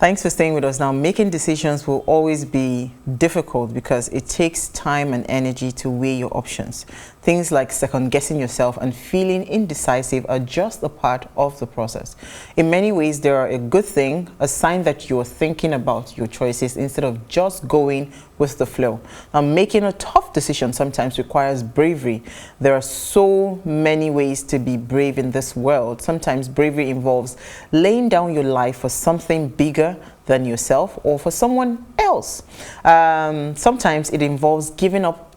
Thanks for staying with us. Now, making decisions will always be difficult because it takes time and energy to weigh your options. Things like second-guessing yourself and feeling indecisive are just a part of the process. In many ways, they are a good thing, a sign that you're thinking about your choices instead of just going with the flow. Now, making a tough decision sometimes requires bravery. There are so many ways to be brave in this world. Sometimes bravery involves laying down your life for something bigger than yourself or for someone else. Sometimes it involves giving up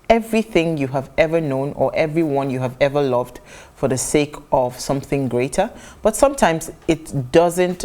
everything you have ever known or everyone you have ever loved for the sake of something greater. But sometimes it doesn't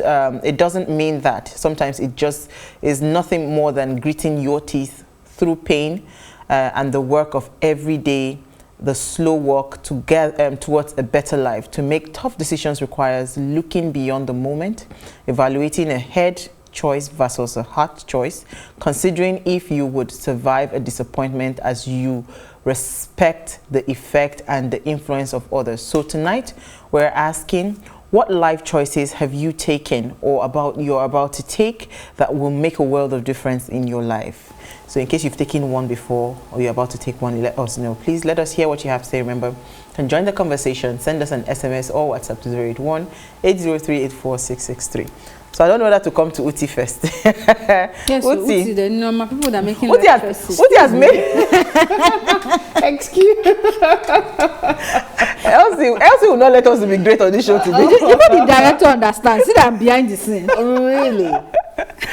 mean that. Sometimes it just is nothing more than gritting your teeth through pain and the work of every day, the slow walk to get towards a better life. To make tough decisions requires looking beyond the moment, evaluating a head choice versus a heart choice, considering if you would survive a disappointment as you respect the effect and the influence of others. So tonight we're asking, what life choices have you taken or you're about to take that will make a world of difference in your life? So in case you've taken one before or you're about to take one, let us know. Please let us hear what you have to say. Remember, you can join the conversation, send us an SMS or WhatsApp to 081 803 84663. So I don't know whether to come to Uti first. Yes, Uti. The normal people that are making Uti has made. Excuse. Elsie will not let us be great on this show today. Even the director understands. See that I'm behind the scene. Really?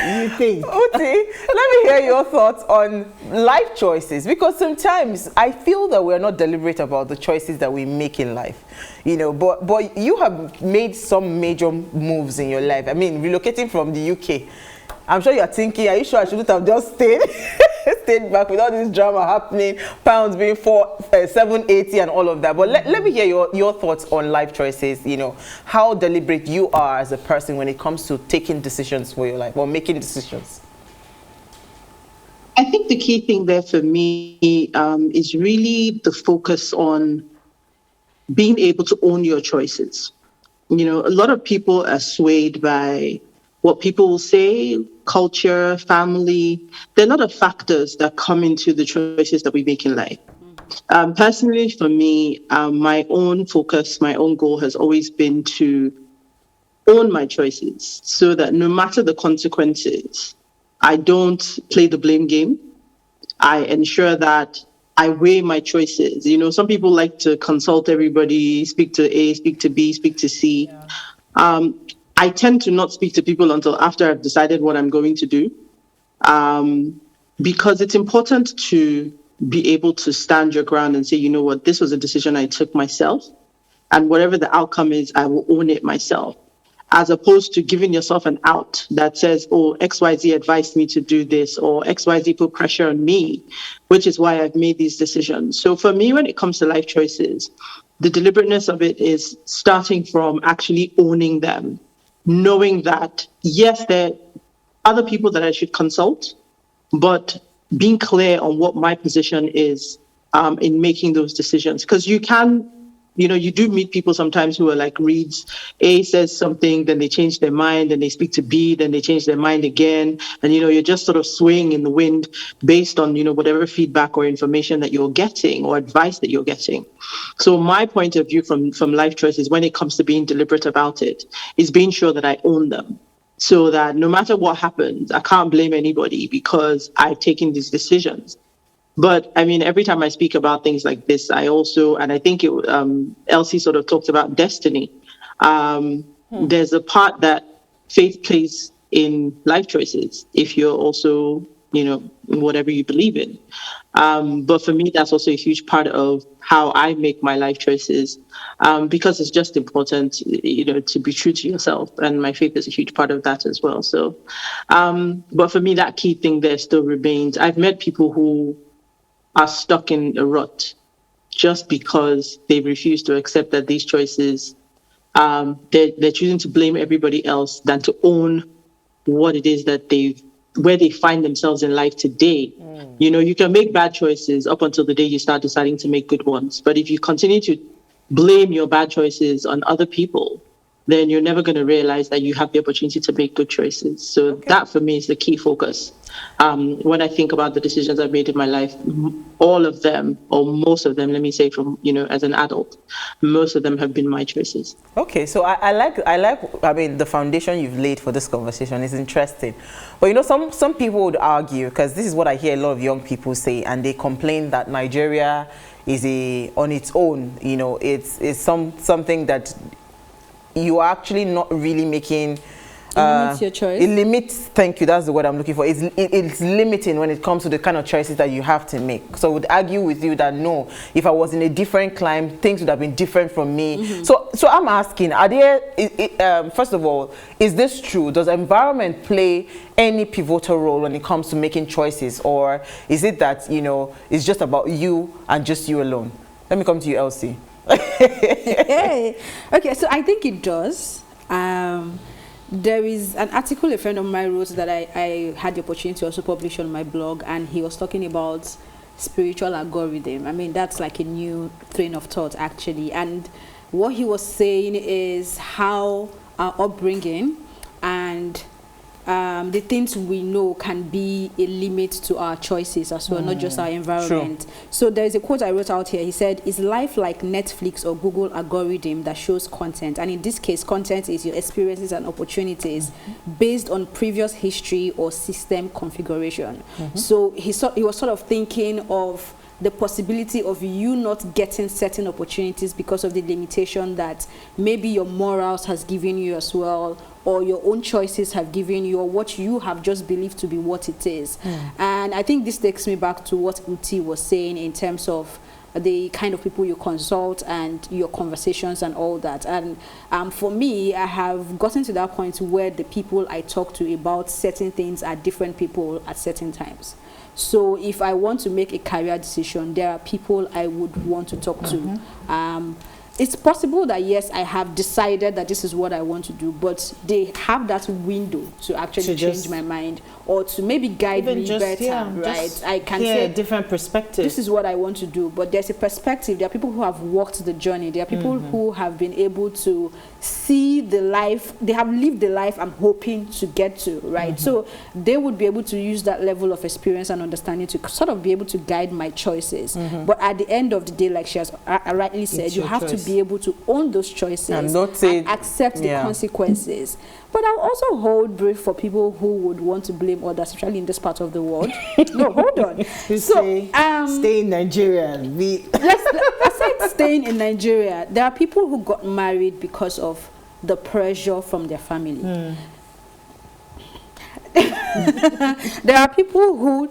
You think? Uti, let me hear your thoughts on life choices, because sometimes I feel that we're not deliberate about the choices that we make in life. You know, but you have made some major moves in your life. I mean, relocating from the UK. I'm sure you're thinking, are you sure I shouldn't have just stayed back with all this drama happening, pounds being 780 and all of that. But let me hear your thoughts on life choices, you know, how deliberate you are as a person when it comes to taking decisions for your life or making decisions. I think the key thing there for me is really the focus on being able to own your choices. You know, a lot of people are swayed by what people will say, culture, family. There are a lot of factors that come into the choices that we make in life. Personally, for me, my own focus, my own goal has always been to own my choices so that no matter the consequences, I don't play the blame game. I ensure that I weigh my choices. You know, some people like to consult everybody, speak to A, speak to B, speak to C. Yeah. I tend to not speak to people until after I've decided what I'm going to do, because it's important to be able to stand your ground and say, you know what, this was a decision I took myself, and whatever the outcome is, I will own it myself, as opposed to giving yourself an out that says, oh, XYZ advised me to do this, or XYZ put pressure on me, which is why I've made these decisions. So for me, when it comes to life choices, the deliberateness of it is starting from actually owning them, knowing that, yes, there are other people that I should consult, but being clear on what my position is in making those decisions. Because you do meet people sometimes who are like reads. A says something, then they change their mind, then they speak to B, then they change their mind again. And, you're just sort of swaying in the wind based on, whatever feedback or information that you're getting or advice that you're getting. So my point of view from life choices, when it comes to being deliberate about it, is being sure that I own them. So that no matter what happens, I can't blame anybody because I've taken these decisions. But I mean, every time I speak about things like this, I also, and I think Elsie sort of talked about destiny. There's a part that faith plays in life choices if you're also, in whatever you believe in. But for me, that's also a huge part of how I make my life choices, because it's just important, to be true to yourself. And my faith is a huge part of that as well. So, but for me, that key thing there still remains. I've met people who are stuck in a rut just because they refuse to accept that these choices, they're choosing to blame everybody else than to own what it is that where they find themselves in life today. You can make bad choices up until the day you start deciding to make good ones. But if you continue to blame your bad choices on other people, then you're never going to realize that you have the opportunity to make good choices. So that for me is the key focus. When I think about the decisions I've made in my life, all of them, or most of them, let me say from, as an adult, most of them have been my choices. Okay, so I mean, the foundation you've laid for this conversation is interesting. But some people would argue, because this is what I hear a lot of young people say, and they complain that Nigeria is on its own, it's something that you are actually not really making. It limits your choice. It limits, thank you, that's the word I'm looking for. It's limiting when it comes to the kind of choices that you have to make. So I would argue with you that no, if I was in a different climate, things would have been different from me. So I'm asking, are there, first of all, is this true? Does environment play any pivotal role when it comes to making choices? Or is it that, it's just about you and just you alone? Let me come to you, Elsie. Okay, so I think it does. There is an article a friend of mine wrote that I had the opportunity to also publish on my blog, and he was talking about spiritual algorithm. I mean, that's like a new train of thought, actually. And what he was saying is how our upbringing and the things we know can be a limit to our choices as well, not just our environment. True. So there is a quote I wrote out here. He said, "Is life like Netflix or Google algorithm that shows content?" And in this case, content is your experiences and opportunities based on previous history or system configuration. So he was sort of thinking of the possibility of you not getting certain opportunities because of the limitation that maybe your morals has given you as well, or your own choices have given you, or what you have just believed to be what it is. And I think this takes me back to what Uti was saying in terms of the kind of people you consult and your conversations and all that. And for me, I have gotten to that point where the people I talk to about certain things are different people at certain times. So if I want to make a career decision, there are people I would want to talk to. It's possible that, yes, I have decided that this is what I want to do, but they have that window to actually change my mind, or to maybe guide me better, right? I can say a different perspective. This is what I want to do, but there's a perspective. There are people who have walked the journey. There are people who have been able to see the life, they have lived the life I'm hoping to get to, right? So they would be able to use that level of experience and understanding to sort of be able to guide my choices. But at the end of the day, like she has rightly said, you have to be able to own those choices and accept the consequences. But I'll also hold brief for people who would want to blame others, especially in this part of the world. No, hold on. Stay in Nigeria. Aside staying in Nigeria, there are people who got married because of the pressure from their family. There are people who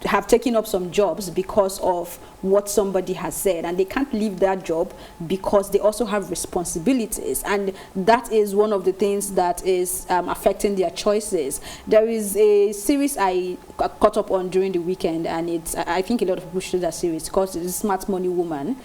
have taken up some jobs because of what somebody has said, and they can't leave that job because they also have responsibilities, and that is one of the things that is affecting their choices. There is a series I caught up on during the weekend, and I think a lot of people should that series, because it's Smart Money Woman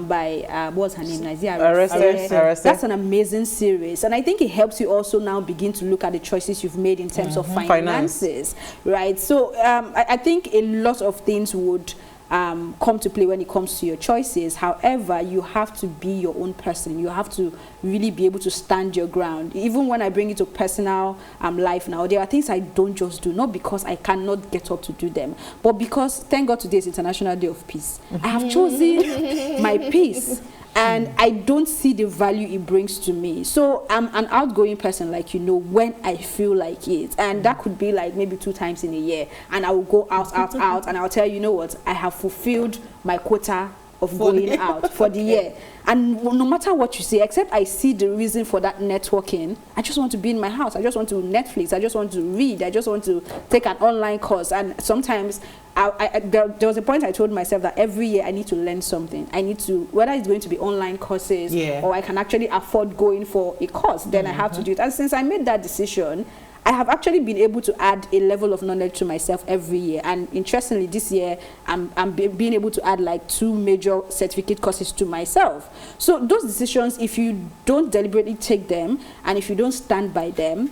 by what's her name? Arrested. That's an amazing series, and I think it helps you also now begin to look at the choices you've made in terms of finances, right? So I think a lot of things would come to play when it comes to your choices. However, you have to be your own person. You have to really be able to stand your ground. Even when I bring it to personal life now, there are things I don't just do, not because I cannot get up to do them, but because, thank God today is International Day of Peace. I have chosen my peace, and I don't see the value it brings to me. So I'm an outgoing person, like, when I feel like it. And that could be like maybe 2 times in a year. And I will go out, and I'll tell you know what, I have fulfilled my quota of going out for the year. And no matter what you say, except I see the reason for that networking, I just want to be in my house. I just want to Netflix. I just want to read. I just want to take an online course. And sometimes there was a point I told myself that every year I need to learn something. I need to, whether it's going to be online courses or I can actually afford going for a course, then I have to do it. And since I made that decision, I have actually been able to add a level of knowledge to myself every year. And interestingly, this year, I'm being able to add like 2 major certificate courses to myself. So those decisions, if you don't deliberately take them, and if you don't stand by them,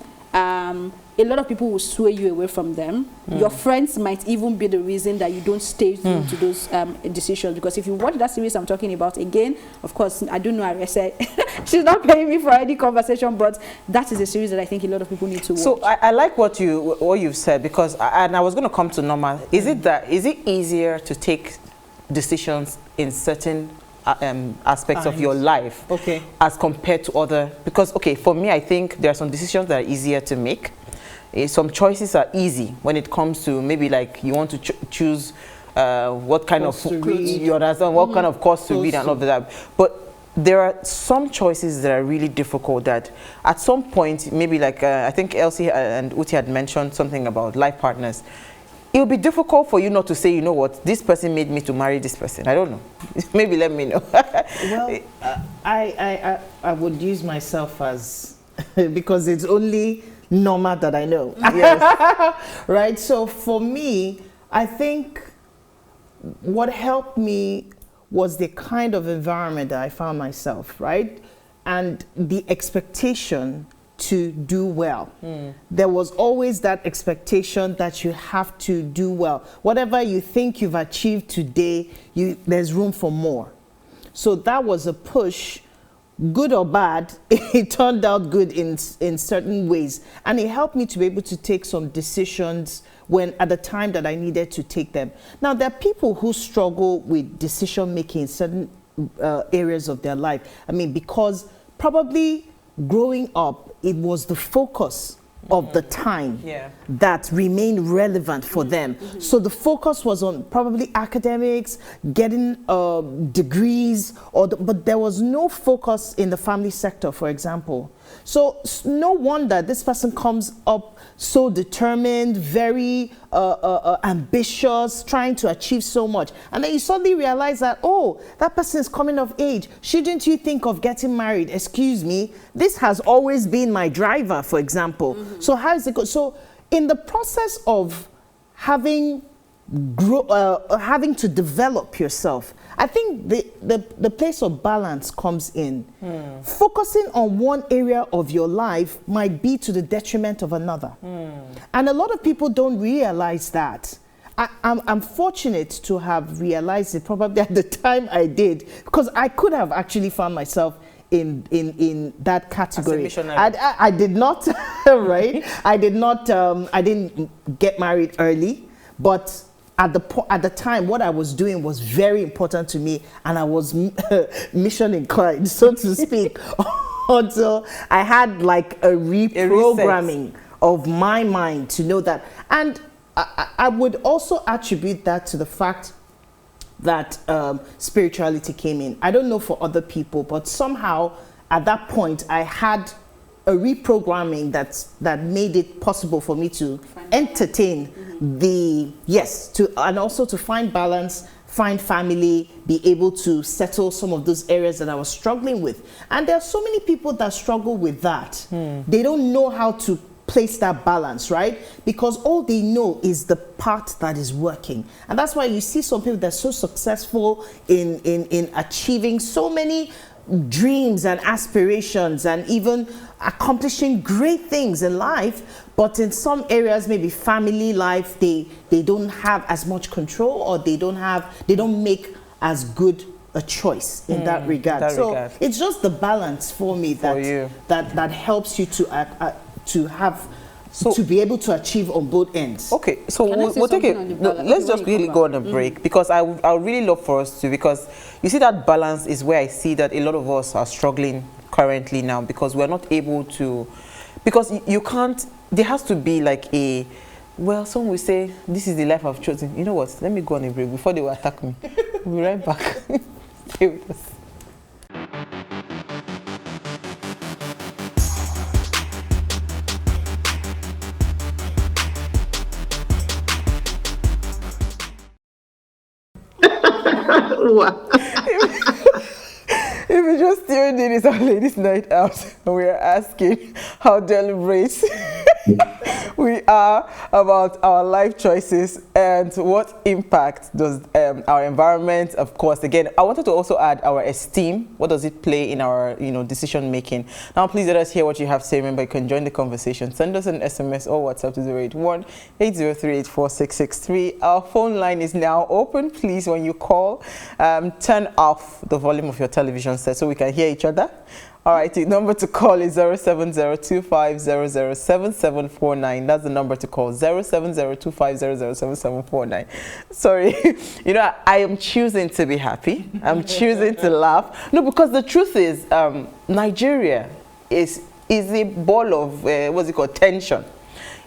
a lot of people will sway you away from them. Your friends might even be the reason that you don't stay through to those decisions. Because if you watch that series I'm talking about, again, of course, I don't know, I said, she's not paying me for any conversation, but that is a series that I think a lot of people need to watch. So I like what you've said, because I was going to come to Norma. Is it easier to take decisions in certain aspects of your life, as compared to other? Because, okay, for me, I think there are some decisions that are easier to make. Some choices are easy when it comes to maybe like you want to choose what kind of you understand, what kind of course to read and all of that. But there are some choices that are really difficult that at some point, maybe like I think Elsie and Uti had mentioned something about life partners. It will be difficult for you not to say, you know what, this person made me to marry this person. I don't know. Maybe let me know. Well, I would use myself as, because it's only Norma that I know. Yes. Right? So for me, I think what helped me was the kind of environment that I found myself, right? And the expectation to do well. There was always that expectation that you have to do well. Whatever you think you've achieved today, there's room for more. So that was a push. Good or bad, it turned out good in certain ways. And it helped me to be able to take some decisions at the time that I needed to take them. Now, there are people who struggle with decision making in certain areas of their life. I mean, because probably growing up, it was the focus of the time that remained relevant for them. So the focus was on probably academics, getting degrees, but there was no focus in the family sector, for example. So no wonder this person comes up so determined, very ambitious, trying to achieve so much. And then you suddenly realize that, oh, that person is coming of age. Shouldn't you think of getting married? Excuse me, this has always been my driver, for example. So how is it go? So in the process of having to develop yourself, I think the place of balance comes in. Focusing on one area of your life might be to the detriment of another. And a lot of people don't realize that. I'm fortunate to have realized it probably at the time I did, because I could have actually found myself in that category. I did not, right? I didn't get married early, but at the time, what I was doing was very important to me, and I was mission inclined, so to speak, until I had like a reprogramming of my mind to know that. And I would also attribute that to the fact that spirituality came in. I don't know for other people, but somehow at that point I had a reprogramming that made it possible for me to entertain and also to find balance, find family, be able to settle some of those areas that I was struggling with. And there are so many people that struggle with that. They don't know how to place that balance, right? Because all they know is the part that is working. And that's why you see some people that are so successful in achieving so many dreams and aspirations and even accomplishing great things in life, but in some areas, maybe family life, they don't have as much control, or they don't make as good a choice in that regard. It's just the balance for me that helps you to be able to achieve on both ends. Okay, so we'll take it. Let's just really go on a break, because I would really love for us to, because you see that balance is where I see that a lot of us are struggling currently now, because we're not able to, because you can't, there has to be like well, some will say, this is the life I've chosen. You know what, let me go on a break before they will attack me. We'll be right back. Stay with us. If you just tuned in, it's our ladies' night out, and we are asking, how deliberate we are about our life choices and what impact does our environment, of course. Again, I wanted to also add our esteem. What does it play in our, decision making? Now, please let us hear what you have to say. Remember, you can join the conversation. Send us an SMS or WhatsApp to 081-803-84663. Our phone line is now open. Please, when you call, turn off the volume of your television set so we can hear each other. All right, the number to call is 07025007749. That's the number to call, 07025007749. Sorry, I am choosing to be happy. I'm choosing to laugh. No, because the truth is, Nigeria is a ball of, tension.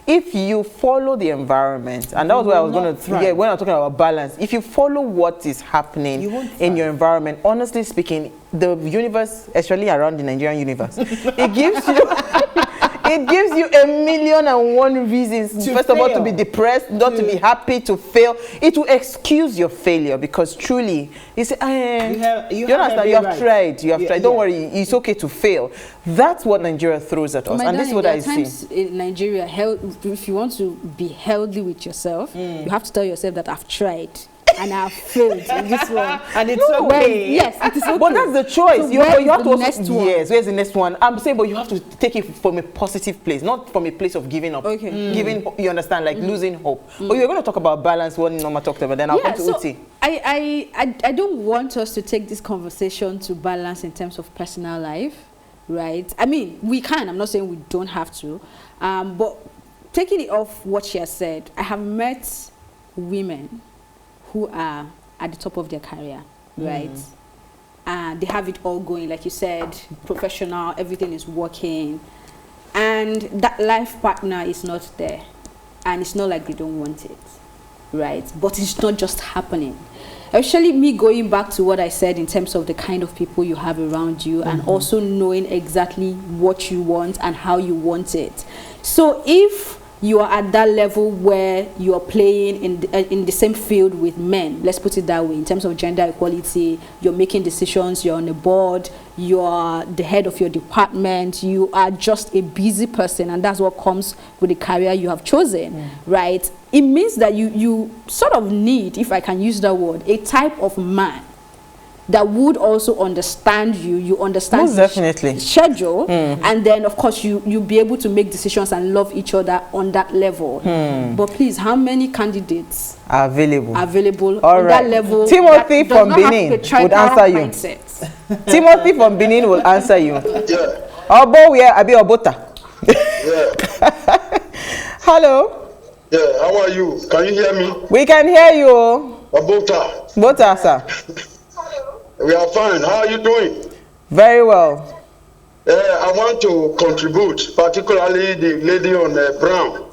If you follow the environment, and that was what I was going to, when I'm talking about balance, if you follow what is happening in your environment, honestly speaking, the universe, especially around the Nigerian universe, it gives you a million and one reasons, first of all, to be depressed, not to be happy, to fail. It will excuse your failure, because truly, you say, you understand, you have tried, don't worry, it's okay to fail. That's what Nigeria throws at us, and this is what I see. In Nigeria, if you want to be healthy with yourself, you have to tell yourself that I've tried. And I've failed in this one. And it's okay. Yes, it is okay. But that's the choice. So you have to next one? Yes, where's the next one? I'm saying, but you have to take it from a positive place, not from a place of giving up. Okay. You understand, like losing hope. But you're going to talk about balance, what Norma talked about, then I'll come to Uti. I don't want us to take this conversation to balance in terms of personal life, right? I mean, we can. I'm not saying we don't have to. But taking it off what she has said, I have met women who are at the top of their career, right? And they have it all going, like you said, professional, everything is working. And that life partner is not there. And it's not like they don't want it, right? But it's not just happening. Actually, me going back to what I said in terms of the kind of people you have around you and also knowing exactly what you want and how you want it. So if you are at that level where you are playing in the same field with men, let's put it that way, in terms of gender equality, you're making decisions, you're on a board, you are the head of your department, you are just a busy person, and that's what comes with the career you have chosen, right? It means that you sort of need, if I can use that word, a type of man that would also understand you understand most definitely schedule, and then of course you'll be able to make decisions and love each other on that level. But please, how many candidates are available on that level? Timothy from Benin would answer you. Timothy from Benin will answer you. Obo, where Abi Obota? Hello. Yeah, how are you? Can you hear me? We can hear you. Obota. Bota, sir. We are fine. How are you doing? Very well. I want to contribute, particularly the lady on Brown.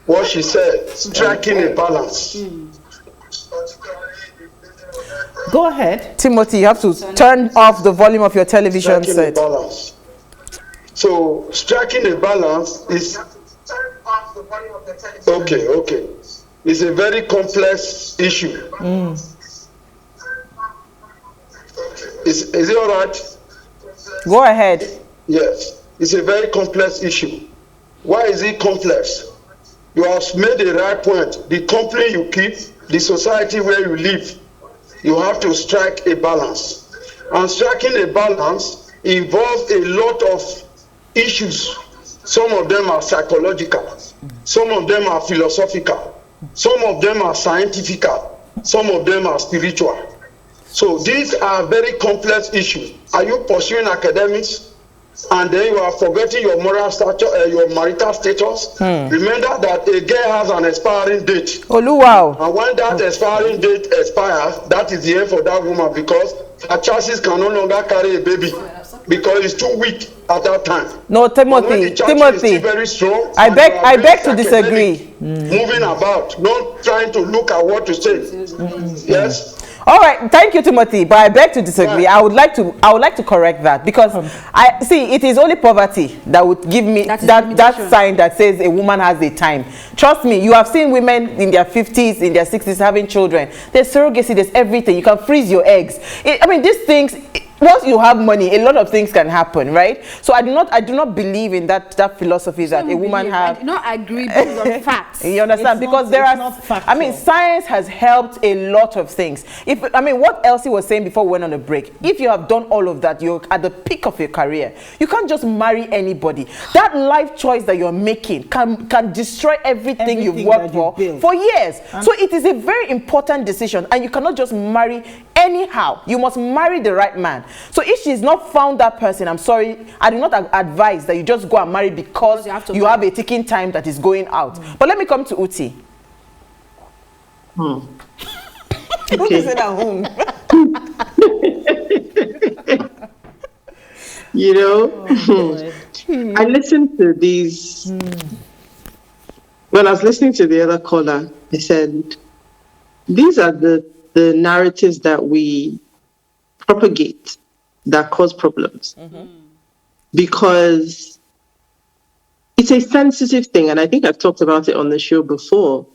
What she said, striking a balance. Go ahead. Timothy, you have to turn off the volume of your television set. Balance. So, striking a balance is... Okay. It's a very complex issue. Is it all right? Go ahead. Yes, it's a very complex issue. Why is it complex? You have made the right point. The company you keep, the society where you live, you have to strike a balance. And striking a balance involves a lot of issues. Some of them are psychological. Some of them are philosophical. Some of them are scientific. Some of them are spiritual. So these are very complex issues. Are you pursuing academics and then you are forgetting your moral stature, your marital status? Remember that a girl has an expiring date. Oh, wow. And when that expiring date expires, that is the end for that woman, because her chances can no longer carry a baby because it's too weak at that time. No, Timothy, is still very strong, I beg to disagree. Moving about, not trying to look at what to say. Yes. All right, thank you, Timothy, but I beg to disagree. I would like to correct that, because I see it is only poverty that would give me that sign that says a woman has a time. Trust me, you have seen women in their 50s, in their 60s having children. There's surrogacy, there's everything. You can freeze your eggs. I mean, these things, once you have money, a lot of things can happen, right? So I do not believe in that philosophy that a woman have. I do not agree based on facts. You understand? Because there are, I mean, science has helped a lot of things. I mean, what Elsie was saying before we went on a break, if you have done all of that, you're at the peak of your career. You can't just marry anybody. That life choice that you're making can destroy everything you've worked for years. So it is a very important decision, and you cannot just marry anyhow. You must marry the right man. So if she's not found that person, I'm sorry, I do not advise that you just go and marry because you have a ticking time that is going out. But let me come to Uti. Who is it at home? You know, I listened to these. When I was listening to the other caller, I said, these are the narratives that we propagate that cause problems. Because it's a sensitive thing, and I think I've talked about it on the show before.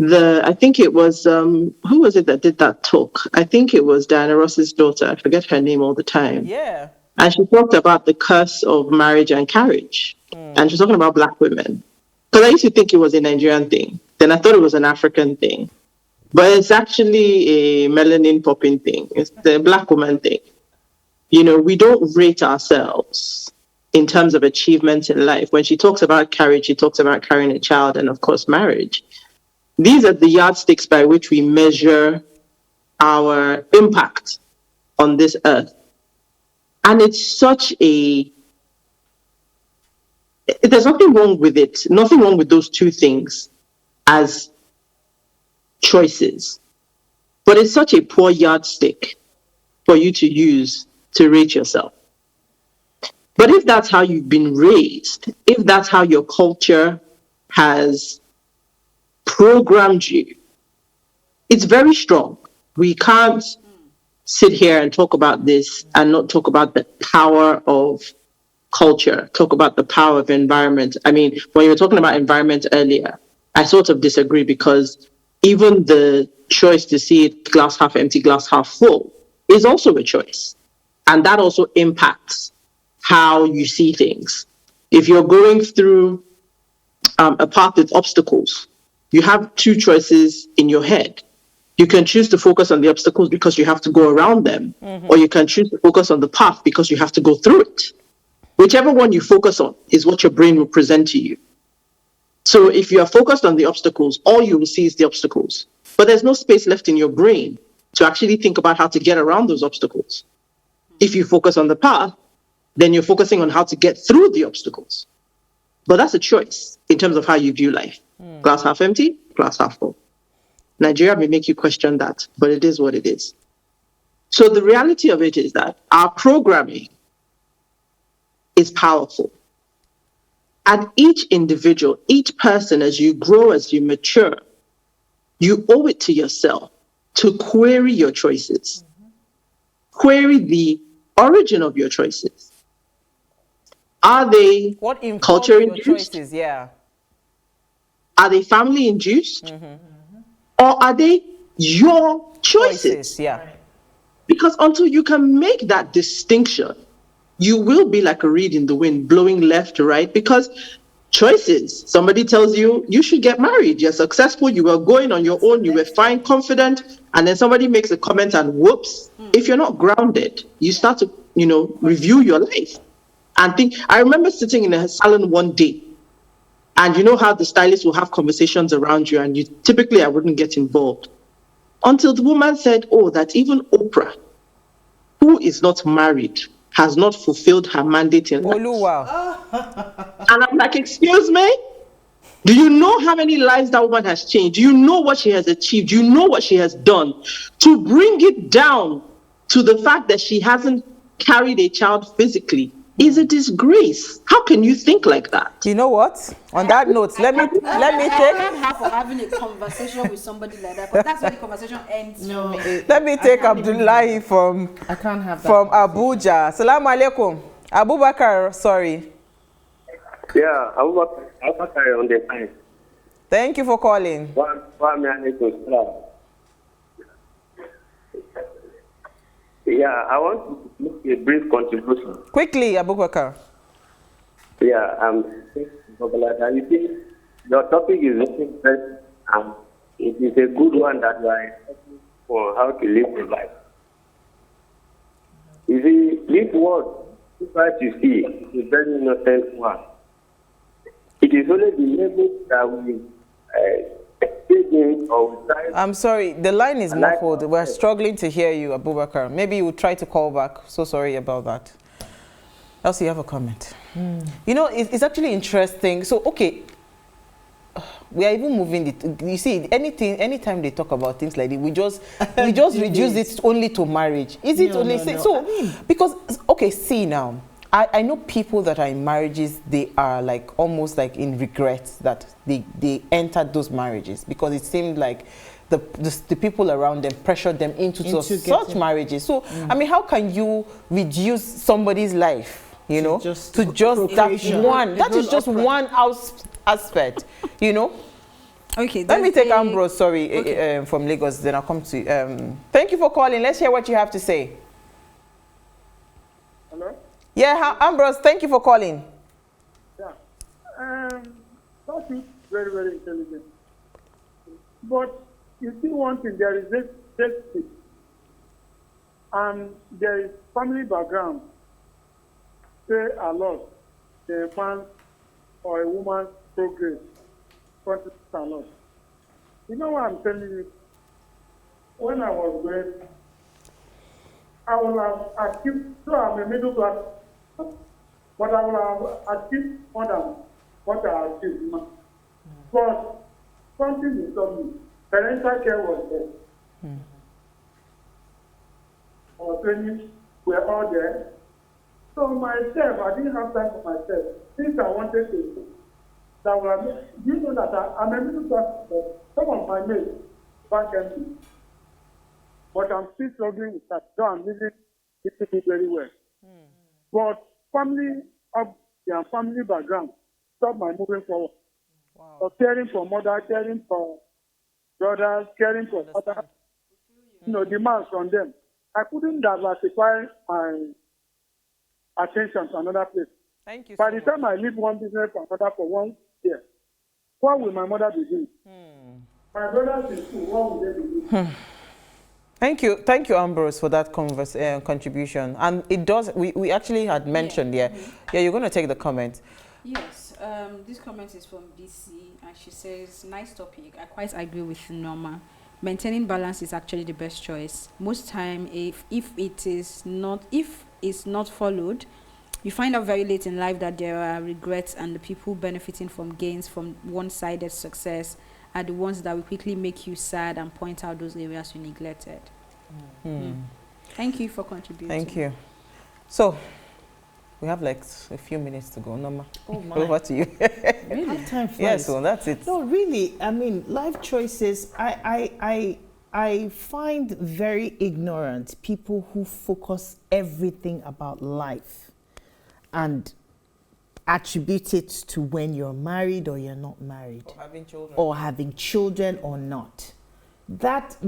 I think it was who was it that did that talk? I think it was Diana Ross's daughter. I forget her name all the time. Yeah. And she talked about the curse of marriage and carriage. And she's talking about Black women. Because I used to think it was a Nigerian thing. Then I thought it was an African thing. But it's actually a melanin popping thing. It's the Black woman thing. You know, we don't rate ourselves in terms of achievements in life. When she talks about carriage, she talks about carrying a child and, of course, marriage. These are the yardsticks by which we measure our impact on this earth. And it's there's nothing wrong with it, nothing wrong with those two things as choices. But it's such a poor yardstick for you to use to rate yourself. But if that's how you've been raised, if that's how your culture has programmed you, it's very strong. We can't sit here and talk about this and not talk about the power of culture, talk about the power of environment. I mean, when you were talking about environment earlier, I sort of disagree, because even the choice to see it glass half empty, glass half full is also a choice. And that also impacts how you see things. If you're going through a path with obstacles, you have two choices in your head. You can choose to focus on the obstacles because you have to go around them, or you can choose to focus on the path because you have to go through it. Whichever one you focus on is what your brain will present to you. So if you are focused on the obstacles, all you will see is the obstacles. But there's no space left in your brain to actually think about how to get around those obstacles. If you focus on the path, then you're focusing on how to get through the obstacles. But that's a choice in terms of how you view life. Glass half empty, glass half full. Nigeria may make you question that, but it is what it is. So the reality of it is that our programming is powerful. And each individual, each person, as you grow, as you mature, you owe it to yourself to query your choices. Query the origin of your choices. Are they culture induced? Choices, yeah. Are they family induced? Or are they your choices? Yeah. Because until you can make that distinction, you will be like a reed in the wind, blowing left to right, because choices. Somebody tells you, you should get married. You're successful. You were going on your own. You were fine, confident. And then somebody makes a comment and whoops. If you're not grounded, you start to, review your life and think. I remember sitting in a salon one day, and you know how the stylist will have conversations around you, and typically I wouldn't get involved until the woman said, oh, that even Oprah, who is not married, has not fulfilled her mandate in life. And I'm like, excuse me? Do you know how many lives that woman has changed? Do you know what she has achieved? Do you know what she has done? To bring it down to the fact that she hasn't carried a child physically is a disgrace. How can you think like that? You know what? On that note, let me take. I have for having a conversation with somebody like that, because that's where the conversation ends. No, let me take Abdullahi from Abuja. Assalamu alaikum. Abubakar, sorry. Yeah, Abubakar on the line. Thank you for calling. Yeah, I want to make a brief contribution. Quickly, Abubakar. Yeah, you see, your topic is very interesting, and it is a good one that you are talking for how to live your life. You see, this world, what you see, is a very innocent one. It is only the label that we experience or we try. I'm sorry, the line is muffled. We're struggling to hear you, Abubakar. Maybe you will try to call back. So sorry about that. Elsie, you have a comment. You know, it's actually interesting. So, okay, we are even moving it. You see, anytime they talk about things like this, we just reduce it only to marriage. Is it only? No. So, I mean, because, okay, see now, I know people that are in marriages, they are like almost like in regret that they entered those marriages because it seemed like the people around them pressured them into such marriages. So, I mean, how can you reduce somebody's life, you know, to just that one? That is just one aspect, you know. Okay. Let me take Ambrose, from Lagos, then I'll come to you. Thank you for calling. Let's hear what you have to say. Hello? Yeah, Ambrose, thank you for calling. Yeah. That is very, very intelligent. But you see one thing, there is this and there is family background. Say a lot, the man or a woman's progress contributes a lot. You know what I'm telling you? When I was growing, I would have achieved, so I'm a middle class, but I would have achieved more than what I achieved. But something is something. Parental care was there. Our training were all there. So myself, I didn't have time for myself. Things I wanted to do. You know that I'm a middle class, but some of my mates bank empty. But I'm still struggling with that. So I'm living it very well. But family and family background stop my moving forward. Wow. So caring for mother, caring for brothers, caring for others, demands from them. I couldn't diversify my attention to another place. Thank you. By the time I leave one business for another for 1 year, what will my mother be doing? My brothers in school, what will they be doing? Thank you, Ambrose, for that contribution. And it does. We actually had mentioned, yeah, you're going to take the comment. Yes, this comment is from DC, and she says, "Nice topic. I quite agree with Norma. Maintaining balance is actually the best choice. Most time, if it's not followed, you find out very late in life that there are regrets, and the people benefiting from gains from one-sided success are the ones that will quickly make you sad and point out those areas you neglected." Thank you for contributing. Thank you. So, we have like a few minutes to go. Norma, over to you. Really? Time flies. Yeah, so that's it. No, really, I mean, life choices, I find very ignorant people who focus everything about life and attribute it to when you're married or you're not married, or having children or not. That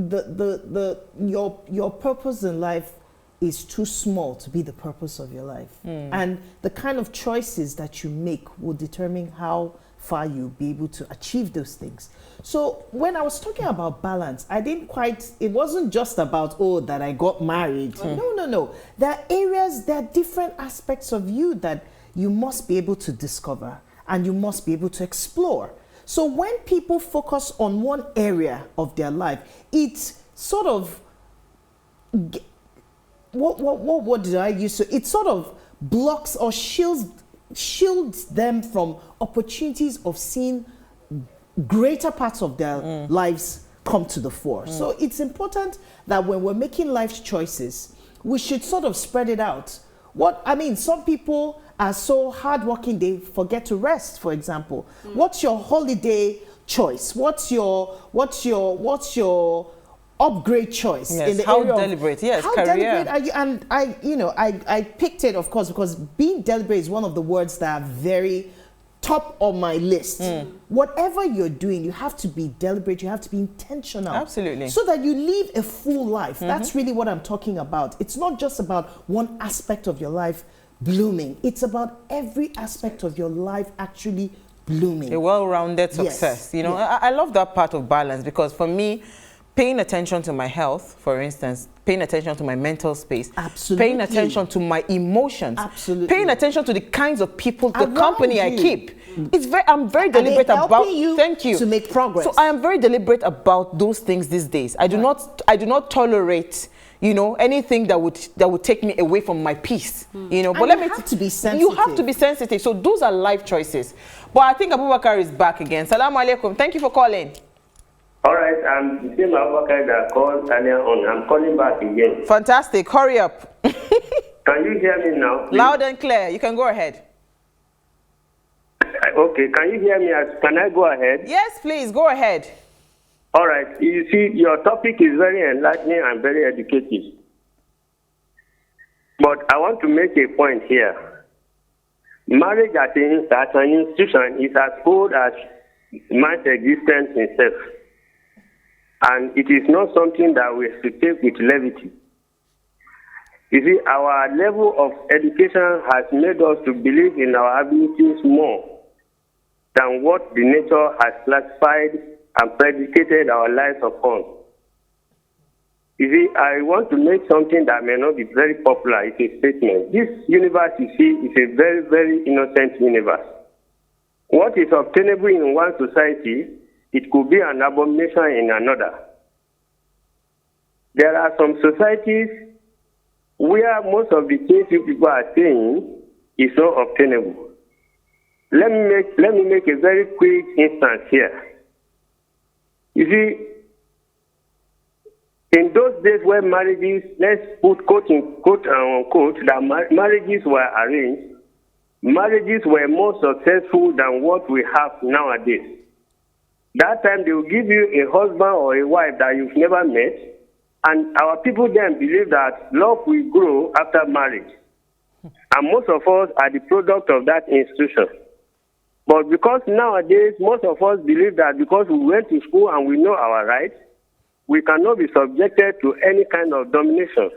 your purpose in life is too small to be the purpose of your life, and the kind of choices that you make will determine how far you'll be able to achieve those things. So when I was talking about balance, it wasn't just about, that I got married. No. There are different aspects of you that you must be able to discover and you must be able to explore. So when people focus on one area of their life, it sort of, what did I use? So it sort of blocks or shields them from opportunities of seeing greater parts of their lives come to the fore. So it's important that when we're making life choices, we should sort of spread it out. Some people are so hardworking they forget to rest, for example. What's your holiday choice? What's your upgrade choice? Yes, in the how area deliberate? Yes, how career. deliberate are you? And I picked it, of course, because being deliberate is one of the words that are very top of my list. Whatever you're doing, you have to be deliberate, you have to be intentional. Absolutely. So that you live a full life. That's really what I'm talking about. It's not just about one aspect of your life blooming. It's about every aspect of your life actually blooming. A well-rounded success. You know, I love that part of balance, because for me, paying attention to my health, for instance, paying attention to my mental space, paying attention to my emotions, paying attention to the kinds of people, the company I keep. I'm very deliberate about to make progress. So I am very deliberate about those things these days. I do not tolerate, you know, anything that would take me away from my peace. You know, but you have to be sensitive. You have to be sensitive. So those are life choices. But I think Abubakar is back again. Salaam alaikum. Thank you for calling. All right, I'm the same Abubakar that called earlier on. I'm calling back again. Fantastic. Hurry up. Can you hear me now, please? Loud and clear. You can go ahead. Okay, can you hear me? Can I go ahead? Yes, please. Go ahead. All right. You see, your topic is very enlightening and very educative. But I want to make a point here. Marriage as an institution is as old as man's existence itself. And it is not something that we should take with levity. You see, our level of education has made us to believe in our abilities more than what the nature has classified and predicated our lives upon. You see, I want to make something that may not be very popular. It's a statement. This universe, you see, is a very, very innocent universe. What is obtainable in one society, it could be an abomination in another. There are some societies where most of the things you people are saying is not obtainable. Let me make a very quick instance here. You see, in those days where marriages, let's put quote unquote, that marriages were arranged, marriages were more successful than what we have nowadays. That time they will give you a husband or a wife that you've never met, and our people then believe that love will grow after marriage. And most of us are the product of that institution. But because nowadays most of us believe that because we went to school and we know our rights, we cannot be subjected to any kind of domination.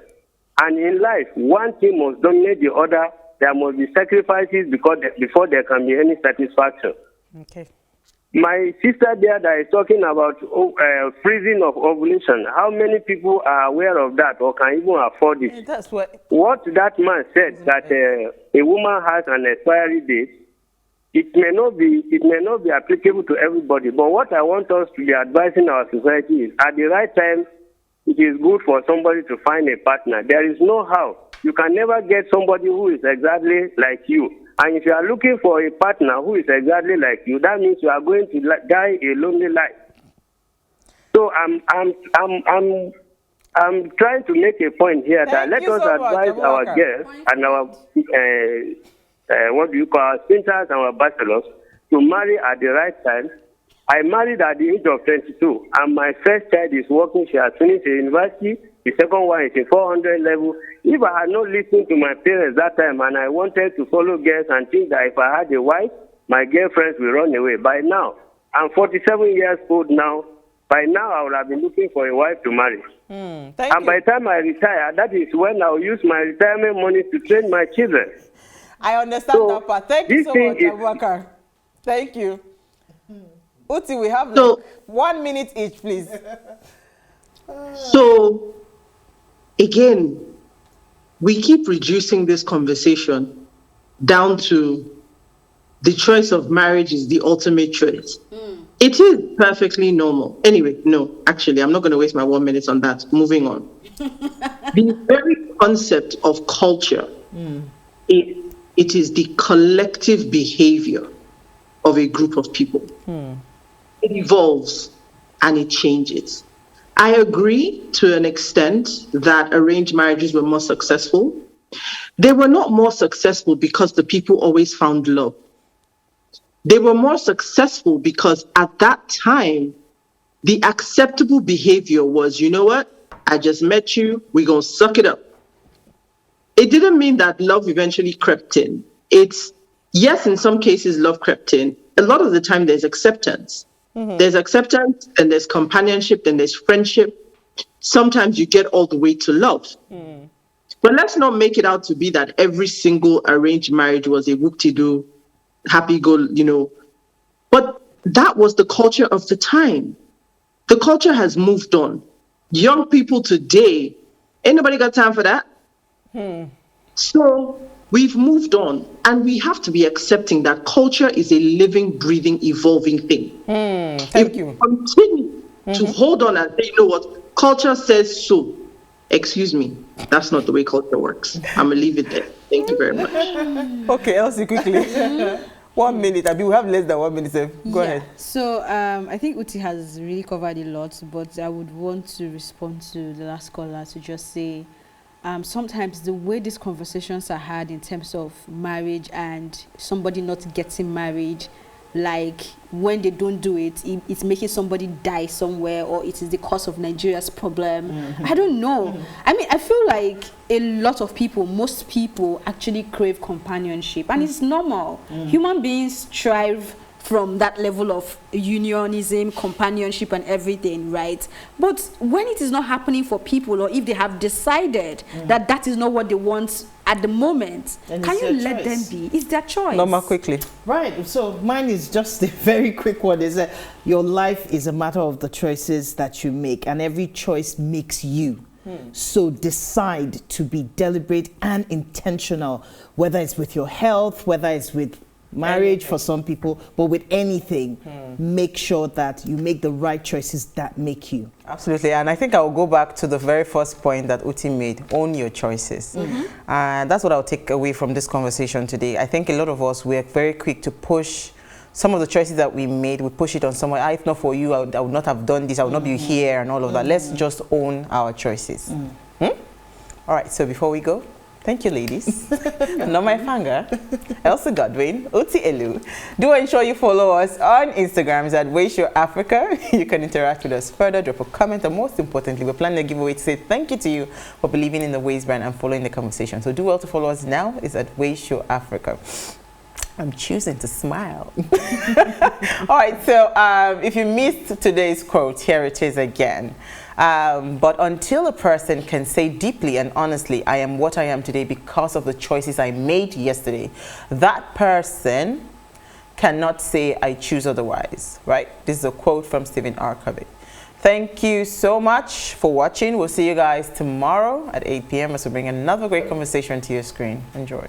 And in life, one thing must dominate the other. There must be sacrifices before there can be any satisfaction. Okay. My sister there that is talking about freezing of ovulation, how many people are aware of that or can even afford it? Yeah, that's what that man said, that a woman has an expiry date, it may not be applicable to everybody. But what I want us to be advising our society is, at the right time, it is good for somebody to find a partner. There is no how. You can never get somebody who is exactly like you. And if you are looking for a partner who is exactly like you, that means you are going to die a lonely life. So I'm trying to make a point here that let us advise our guests and our spinters and our bachelors to marry at the right time. I married at the age of 22, and my first child is working. She has finished the university. The second one is a 400 level. If I had not listened to my parents that time and I wanted to follow girls and think that if I had a wife, my girlfriends will run away. By now, I'm 47 years old now. By now, I would have been looking for a wife to marry. Thank you. By the time I retire, that is when I'll use my retirement money to train my children. I understand that part. Thank you so much, Abubakar. Thank you. Uti, we have 1 minute each, please. So, again, we keep reducing this conversation down to the choice of marriage is the ultimate choice. It is perfectly normal. Anyway, no, actually, I'm not going to waste my 1 minute on that. Moving on. The very concept of culture, it is the collective behavior of a group of people. It evolves and it changes. I agree to an extent that arranged marriages were more successful. They were not more successful because the people always found love. They were more successful because at that time, the acceptable behavior was, you know what? I just met you, we're going to suck it up. It didn't mean that love eventually crept in. It's yes, in some cases, love crept in. A lot of the time, there's acceptance. There's acceptance, and there's companionship, and there's friendship. Sometimes you get all the way to love. But let's not make it out to be that every single arranged marriage was a whoop-de-doo, happy-go, But that was the culture of the time. The culture has moved on. Young people today, ain't nobody got time for that. So we've moved on, and we have to be accepting that culture is a living, breathing, evolving thing. Thank you. Continue to hold on and say, you know what, culture says so. Excuse me, that's not the way culture works. I'm gonna leave it there. Thank you very much. Okay, Elsie, quickly. 1 minute. I mean, we have less than 1 minute. So go ahead. So I think Uti has really covered a lot, but I would want to respond to the last caller to just say, sometimes the way these conversations are had in terms of marriage and somebody not getting married, like when they don't do it, it's making somebody die somewhere, or it is the cause of Nigeria's problem. I don't know. I mean, I feel like a lot of people, most people actually crave companionship, and it's normal. Human beings strive from that level of unionism, companionship, and everything, right? But when it is not happening for people, or if they have decided that that is not what they want at the moment, And can it's you their let choice. them be? It's their choice. Norma, quickly. Right. So mine is just a very quick one. Is that your life is a matter of the choices that you make, and every choice makes you. So decide to be deliberate and intentional, whether it's with your health, whether it's with marriage for some people, but with anything, make sure that you make the right choices that make you. Absolutely, and I think I will go back to the very first point that Uti made, own your choices. And that's what I'll take away from this conversation today. I think a lot of us, we're very quick to push some of the choices that we made, we push it on someone. If not for you, I would not have done this, I would not be here, and all of that. Let's just own our choices. All right, so before we go, thank you, ladies. Norma Ifanga, Elsie Godwin, Uti Elu. Do ensure you follow us on Instagram. It's at PlusTvAfrica. You can interact with us further, drop a comment, and most importantly, we're planning a giveaway to say thank you to you for believing in the Ways brand and following the conversation. So do well to follow us now. It's at PlusTvAfrica. I'm choosing to smile. All right, so if you missed today's quote, here it is again. But until a person can say deeply and honestly, I am what I am today because of the choices I made yesterday, that person cannot say I choose otherwise, right? This is a quote from Stephen R. Covey. Thank you so much for watching. We'll see you guys tomorrow at 8 p.m. as we bring another great conversation to your screen. Enjoy.